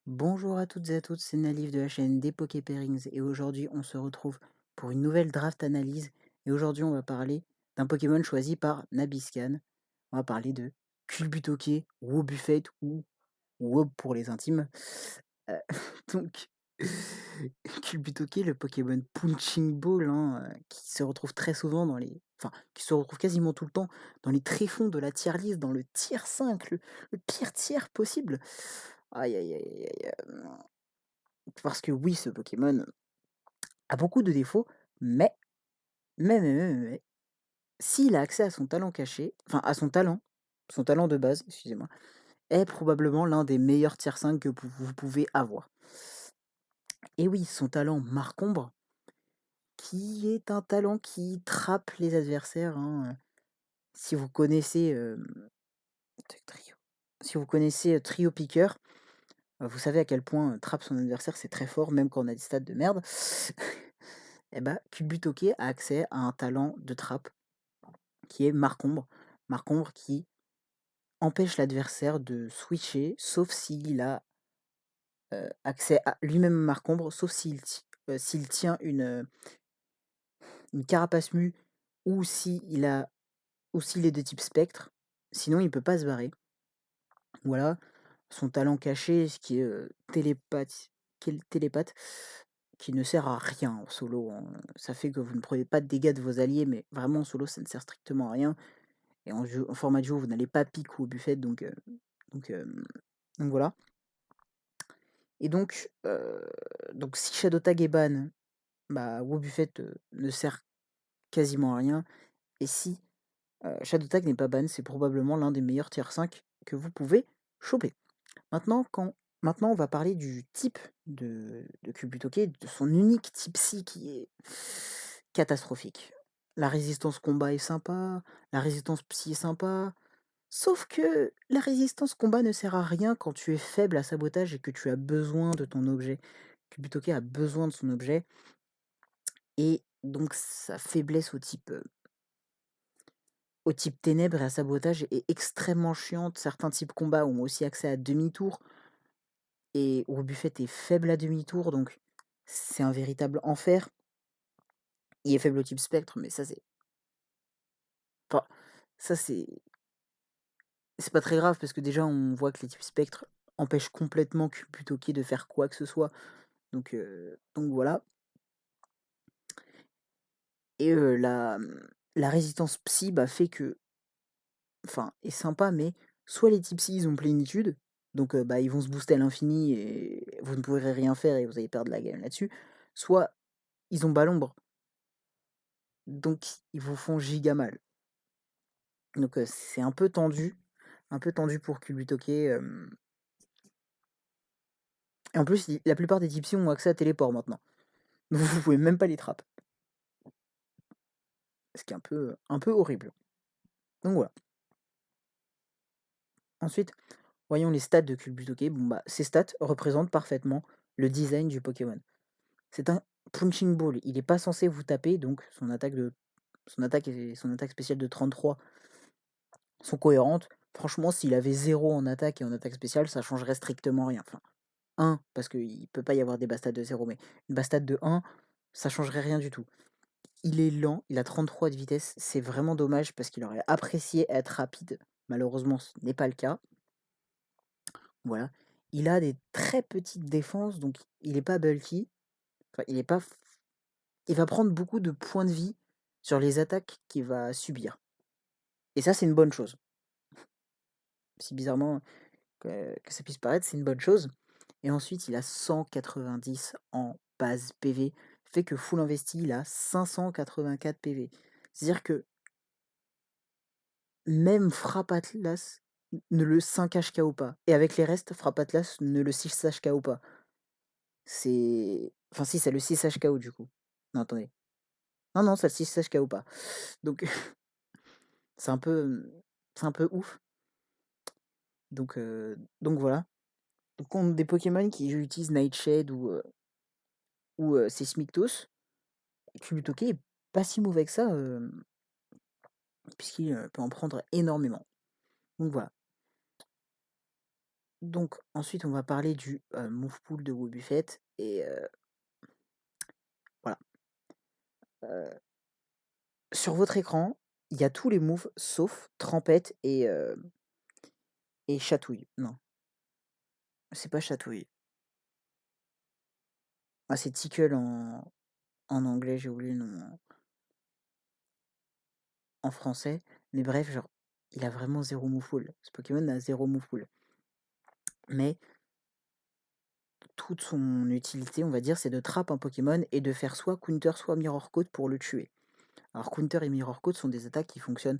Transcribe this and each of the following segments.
Bonjour à toutes et à tous, c'est Nalif de la chaîne des Pairings et aujourd'hui on se retrouve pour une nouvelle draft analyse et aujourd'hui on va parler d'un Pokémon choisi par Nabiscan. On va parler de Culbutoke, Wobbuffet ou Wob pour les intimes. Euh, donc Culbutoke, le Pokémon Punching Ball, hein, qui se retrouve très souvent Enfin, qui se retrouve quasiment tout le temps dans les tréfonds de la tier list, dans le tier 5, le pire tiers possible. Aïe aïe aïe aïe aïe. Parce que oui, ce Pokémon a beaucoup de défauts, mais, mais, s'il a accès à son talent caché, enfin à son talent de base, excusez-moi, est probablement l'un des meilleurs tier 5 que vous pouvez avoir. Et oui, son talent Marcombre, qui est un talent qui trappe les adversaires, hein. Si vous connaissez si vous connaissez Trio Piqueur, vous savez à quel point trappe son adversaire, c'est très fort, même quand on a des stats de merde. Et bah, Culbutoke a accès à un talent de trappe qui est Marcombre. Marcombre qui empêche l'adversaire de switcher, sauf s'il a accès à lui-même Marcombre, sauf s'il tient une carapace mue ou s'il est de type spectre. Sinon, il peut pas se barrer. Voilà. Son talent caché, ce qui est télépathe, qui ne sert à rien en solo, hein. Ça fait que vous ne prenez pas de dégâts de vos alliés, mais vraiment en solo, ça ne sert strictement à rien. Et en format duo, vous n'allez pas pique ou au buffet, donc, donc voilà. Et donc si Shadow Tag est ban, bah, Wobbuffet ne sert quasiment à rien. Et si Shadow Tag n'est pas ban, c'est probablement l'un des meilleurs tier 5 que vous pouvez choper. Maintenant, on va parler du type de Culbutoke, de son unique type psy qui est catastrophique. La résistance combat est sympa, la résistance psy est sympa, sauf que la résistance combat ne sert à rien quand tu es faible à sabotage et que tu as besoin de ton objet. Culbutoke a besoin de son objet, et donc sa faiblesse au type ténèbres et à sabotage est extrêmement chiante. Certains types combat ont aussi accès à demi-tour, et Wobbuffet est faible à demi-tour, donc c'est un véritable enfer. Il est faible au type spectre, mais ça c'est. Enfin, ça c'est pas très grave parce que déjà on voit que les types spectres empêchent complètement Culbutoke de faire quoi que ce soit. Donc voilà. Et la résistance psy fait que. Enfin, est sympa, mais soit les types psy ils ont plénitude, donc ils vont se booster à l'infini et vous ne pourrez rien faire et vous allez perdre la game là-dessus. Soit ils ont bas l'ombre, donc ils vous font giga mal. Donc c'est un peu tendu pour Culbutoke. Et en plus, la plupart des types psy ont accès à téléport maintenant. Donc vous pouvez même pas les trapper. Ce qui est un peu horrible. Donc voilà. Ensuite, voyons les stats de Culbutoke. Bon ces stats représentent parfaitement le design du Pokémon. C'est un punching ball. Il n'est pas censé vous taper, donc son attaque spéciale de 33 sont cohérentes. Franchement, s'il avait 0 en attaque et en attaque spéciale, ça changerait strictement rien. Enfin, 1, parce qu'il peut pas y avoir des Bastats de 0, mais une Bastat de 1, ça changerait rien du tout. Il est lent, il a 33 de vitesse, c'est vraiment dommage parce qu'il aurait apprécié être rapide. Malheureusement, ce n'est pas le cas. Voilà. Il a des très petites défenses, donc il n'est pas bulky. Enfin, il va prendre beaucoup de points de vie sur les attaques qu'il va subir. Et ça, c'est une bonne chose. Si bizarrement que ça puisse paraître, c'est une bonne chose. Et ensuite, il a 190 en base PV, fait que full investi, il a 584 PV. C'est-à-dire que même Frappe Atlas ne le 5 HKO pas. Et avec les restes, Frappe Atlas ne le 6 HKO pas. C'est. Enfin, si, ça le 6 HKO du coup. Non, attendez. Non, ça le 6 HKO pas. Donc, c'est un peu. C'est un peu ouf. Donc voilà. Donc, contre des Pokémon qui utilisent Nightshade ou Seismictos, Culbutoke est pas si mauvais que ça, puisqu'il peut en prendre énormément. Donc voilà. Donc ensuite, on va parler du move pool de Wobbuffet. Et voilà. Euh, sur votre écran, il y a tous les moves sauf Trempette et Chatouille. Non, c'est pas Chatouille. Ah, c'est Tickle en anglais, j'ai oublié le nom en français. Mais bref, genre, il a vraiment zéro move pool. Ce Pokémon a zéro move pool. Mais toute son utilité, on va dire, c'est de trap un Pokémon et de faire soit Counter, soit Mirror Coat pour le tuer. Alors Counter et Mirror Coat sont des attaques qui fonctionnent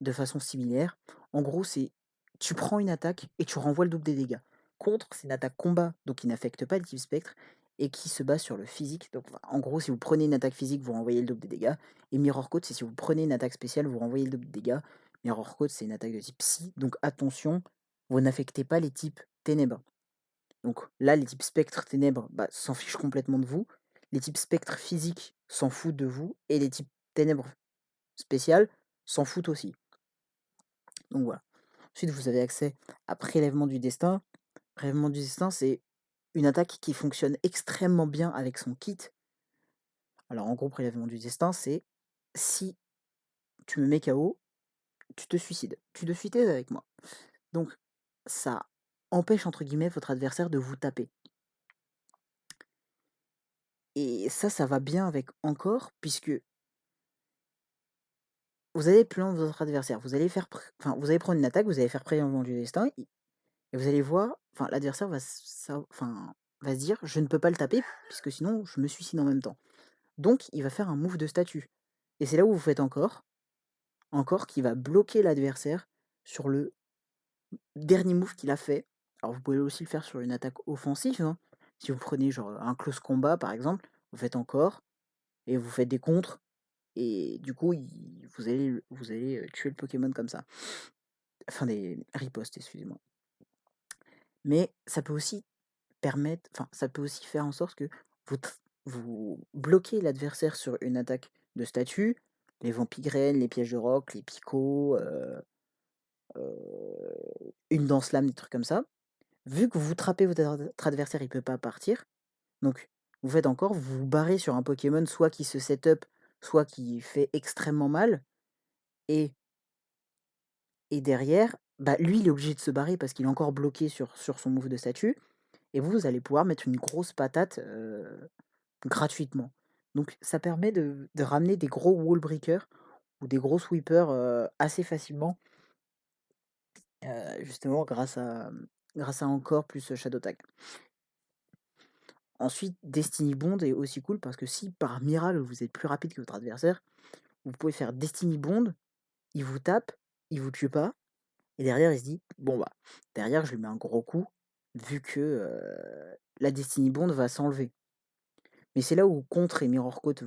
de façon similaire. En gros, c'est tu prends une attaque et tu renvoies le double des dégâts. Contre, c'est une attaque combat, donc qui n'affecte pas le type spectre et qui se base sur le physique. Donc en gros, si vous prenez une attaque physique, vous renvoyez le double des dégâts. Et Mirror Coat, c'est si vous prenez une attaque spéciale, vous renvoyez le double des dégâts. Mirror Coat, c'est une attaque de type psy, donc attention, vous n'affectez pas les types ténèbres. Donc là, les types spectre ténèbres s'en fichent complètement de vous. Les types spectre physique s'en foutent de vous. Et les types ténèbres spéciales s'en foutent aussi. Donc voilà. Ensuite, vous avez accès à Prélèvement du Destin. Prélèvement du Destin, c'est une attaque qui fonctionne extrêmement bien avec son kit. Alors en gros, Prélèvement du Destin, c'est si tu me mets KO, tu te suicides. Tu te suicides avec moi. Donc ça empêche entre guillemets votre adversaire de vous taper. Et ça va bien avec encore, puisque vous allez plaindre votre adversaire. Vous allez vous allez prendre une attaque, vous allez faire Prélèvement du Destin, et vous allez voir, l'adversaire va se dire, je ne peux pas le taper, puisque sinon je me suicide en même temps. Donc il va faire un move de statut. Et c'est là où vous faites encore qui va bloquer l'adversaire sur le dernier move qu'il a fait. Alors vous pouvez aussi le faire sur une attaque offensive, hein. Si vous prenez genre un close combat par exemple, vous faites encore, et vous faites des contres, et du coup vous allez tuer le Pokémon comme ça. Enfin des ripostes, excusez-moi. Mais ça peut aussi ça peut aussi faire en sorte que vous bloquez l'adversaire sur une attaque de statut, les vampigraines, les pièges de roc, les picots, une danse-lame, des trucs comme ça. Vu que vous trappez votre adversaire, il peut pas partir. Donc, vous faites encore, vous vous barrez sur un Pokémon, soit qui se set-up, soit qui fait extrêmement mal. Et, et derrière, lui, il est obligé de se barrer parce qu'il est encore bloqué sur son move de statut. Et vous allez pouvoir mettre une grosse patate gratuitement. Donc ça permet de ramener des gros wall breakers ou des gros sweepers assez facilement, justement grâce à encore plus Shadow Tag. Ensuite, Destiny Bond est aussi cool parce que si par miracle vous êtes plus rapide que votre adversaire, vous pouvez faire Destiny Bond, il vous tape, il vous tue pas, et derrière il se dit bon derrière je lui mets un gros coup vu que la Destiny Bond va s'enlever. Mais c'est là où Contre et Mirror Coat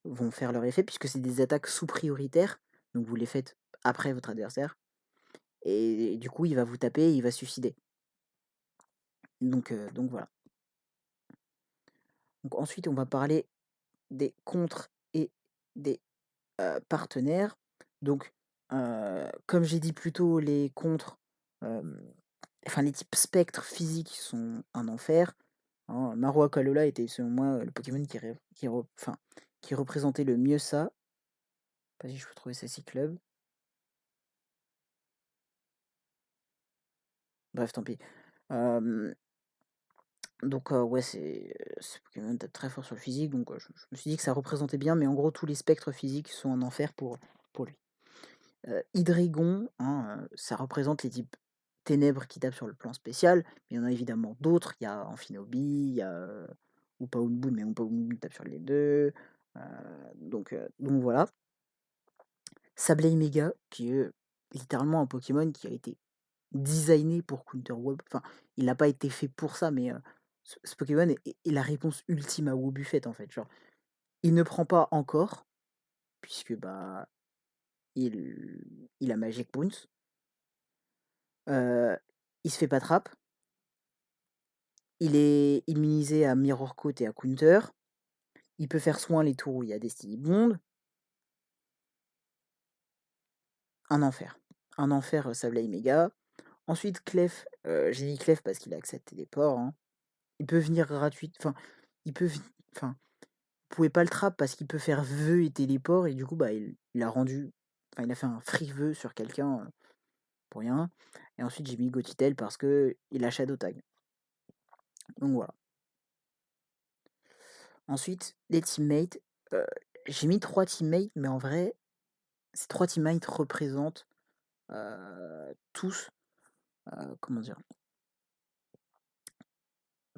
vont faire leur effet, puisque c'est des attaques sous-prioritaires, donc vous les faites après votre adversaire, et du coup il va vous taper et il va suicider. Donc voilà. Donc ensuite on va parler des contres et des partenaires. Donc comme j'ai dit plus tôt, les contres, les types spectres physiques sont un enfer. Hein. Marua Kalola était selon moi le Pokémon qui représentait le mieux ça. Pas si je peux trouver ça si club. Bref, tant pis. Donc ouais, ce Pokémon tape très fort sur le physique, donc je me suis dit que ça représentait bien, mais en gros tous les spectres physiques sont un enfer pour lui. Hydreigon, hein, ça représente les types ténèbres qui tapent sur le plan spécial, mais il y en a évidemment d'autres. Il y a Amphinobi, il y a Oupa Unboon, mais Oupa Unboon tape sur les deux. Donc voilà. Sableye Mega, qui est littéralement un Pokémon qui a été designé pour Counter Wob. Enfin, il n'a pas été fait pour ça, mais ce Pokémon est la réponse ultime à Wobbuffet, en fait. Genre, il ne prend pas encore, puisque il a Magic Bounce. Il se fait pas trap. Il est immunisé à Mirror Coat et à Counter. Il peut faire soin les tours où il y a Destiny Bond. Un enfer. Un enfer, Sableye Mega. Ensuite, Clef, j'ai mis Clef parce qu'il a accès à téléport, hein. Il peut venir gratuit, enfin, il peut, enfin, vous pouvez pas le trap parce qu'il peut faire vœu et téléport, et du coup, bah, il a rendu, enfin, il a fait un free vœu sur quelqu'un pour rien. Et ensuite, j'ai mis Gotitel parce que il a Shadow Tag. Donc voilà. Ensuite, les teammates, euh, j'ai mis 3 teammates, mais en vrai, ces 3 teammates représentent tous, comment dire,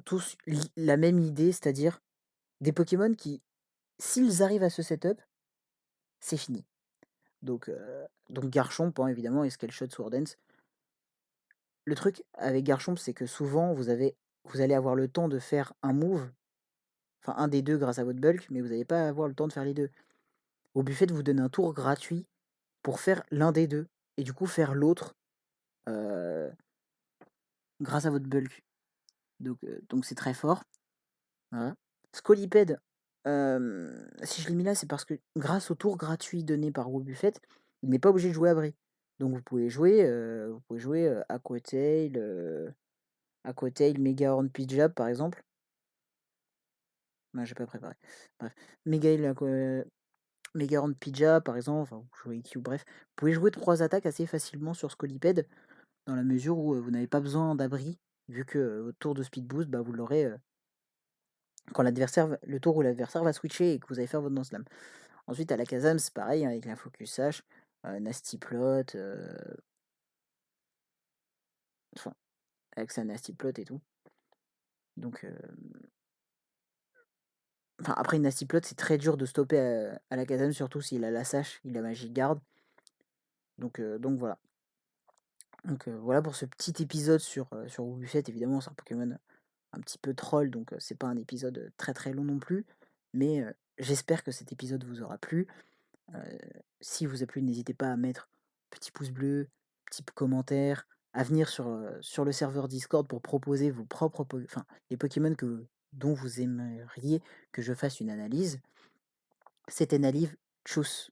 tous la même idée, c'est-à-dire des Pokémon qui, s'ils arrivent à ce setup, c'est fini. Donc Garchomp, hein, évidemment, et Scaleshot Sword Dance. Le truc avec Garchomp, c'est que souvent, vous allez avoir le temps de faire un move, enfin un des deux grâce à votre bulk, mais vous n'allez pas avoir le temps de faire les deux. Au buffet, vous donne un tour gratuit pour faire l'un des deux, et du coup faire l'autre euh, grâce à votre bulk. Donc c'est très fort. Voilà. Scolipede, si je l'ai mis là, c'est parce que grâce au tour gratuit donné par Wobbuffet, il n'est pas obligé de jouer Abri. Donc vous pouvez jouer Aquatail, Mega Horn Pidgeot par exemple. Non, j'ai pas préparé. Bref. Mega Horn Pidgeot par exemple, enfin, vous jouez Q, bref. Vous pouvez jouer 3 attaques assez facilement sur Scolipede, dans la mesure où vous n'avez pas besoin d'abri, vu que votre tour de speed boost, bah, vous l'aurez quand le tour où l'adversaire va switcher et que vous allez faire votre lance-lame. Ensuite, à la Kazam, c'est pareil, hein, avec la Focus Sash, Nasty Plot, enfin, avec sa Nasty Plot et tout. Donc, enfin, après, une Nasty Plot, c'est très dur de stopper à la Kazam, surtout s'il a la Sash, il a Magic Guard. Donc voilà. Donc voilà pour ce petit épisode sur Wobbuffet. Évidemment, c'est un Pokémon un petit peu troll, donc c'est pas un épisode très très long non plus. Mais j'espère que cet épisode vous aura plu. Si vous a plu, n'hésitez pas à mettre petit pouce bleu, petit commentaire, à venir sur le serveur Discord pour proposer vos propres, enfin les Pokémon dont vous aimeriez que je fasse une analyse. C'était Nalive, tchuss.